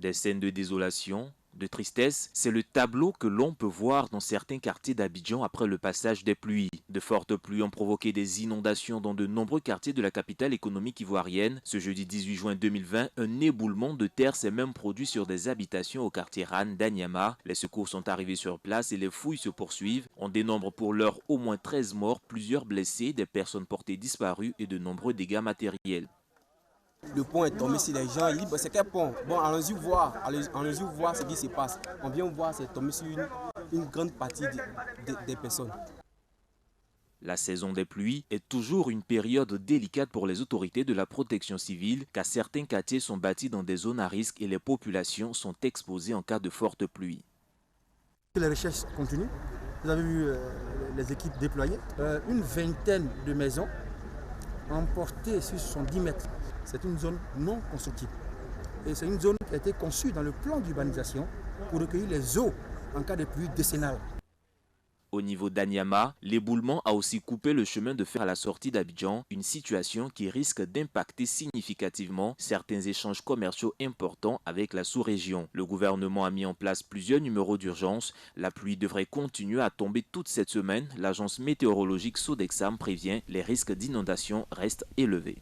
Des scènes de désolation, de tristesse, c'est le tableau que l'on peut voir dans certains quartiers d'Abidjan après le passage des pluies. De fortes pluies ont provoqué des inondations dans de nombreux quartiers de la capitale économique ivoirienne. Ce jeudi 18 juin 2020, un éboulement de terre s'est même produit sur des habitations au quartier Ran d'Anyama. Les secours sont arrivés sur place et les fouilles se poursuivent. On dénombre pour l'heure au moins 13 morts, plusieurs blessés, des personnes portées disparues et de nombreux dégâts matériels. Le pont est tombé sur les gens. Il dit, c'est quel pont? Bon, allons-y voir, voir ce qui se passe. On vient voir, c'est tombé sur une grande partie des personnes. La saison des pluies est toujours une période délicate pour les autorités de la protection civile, car certains quartiers sont bâtis dans des zones à risque et les populations sont exposées en cas de fortes pluies. Les recherches continuent. Vous avez vu les équipes déployées. Une vingtaine de maisons emportées sur 70 mètres. C'est une zone non constructible. Et c'est une zone qui a été conçue dans le plan d'urbanisation pour recueillir les eaux en cas de pluie décennale. Au niveau d'Anyama, l'éboulement a aussi coupé le chemin de fer à la sortie d'Abidjan, une situation qui risque d'impacter significativement certains échanges commerciaux importants avec la sous-région. Le gouvernement a mis en place plusieurs numéros d'urgence. La pluie devrait continuer à tomber toute cette semaine. L'agence météorologique Sodexam prévient les risques d'inondation restent élevés.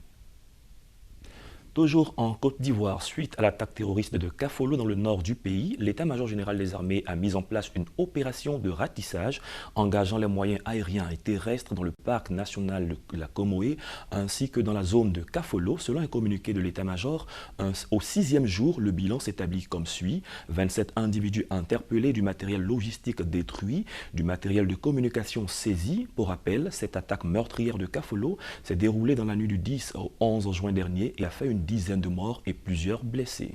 Toujours en Côte d'Ivoire, suite à l'attaque terroriste de Kafolo dans le nord du pays, l'état-major général des armées a mis en place une opération de ratissage engageant les moyens aériens et terrestres dans le parc national de la Comoé ainsi que dans la zone de Kafolo. Selon un communiqué de l'état-major, au 6e jour, le bilan s'établit comme suit. 27 individus interpellés, du matériel logistique détruit, du matériel de communication saisi. Pour rappel, cette attaque meurtrière de Kafolo s'est déroulée dans la nuit du 10 au 11 juin dernier et a fait une dizaine de morts et plusieurs blessés.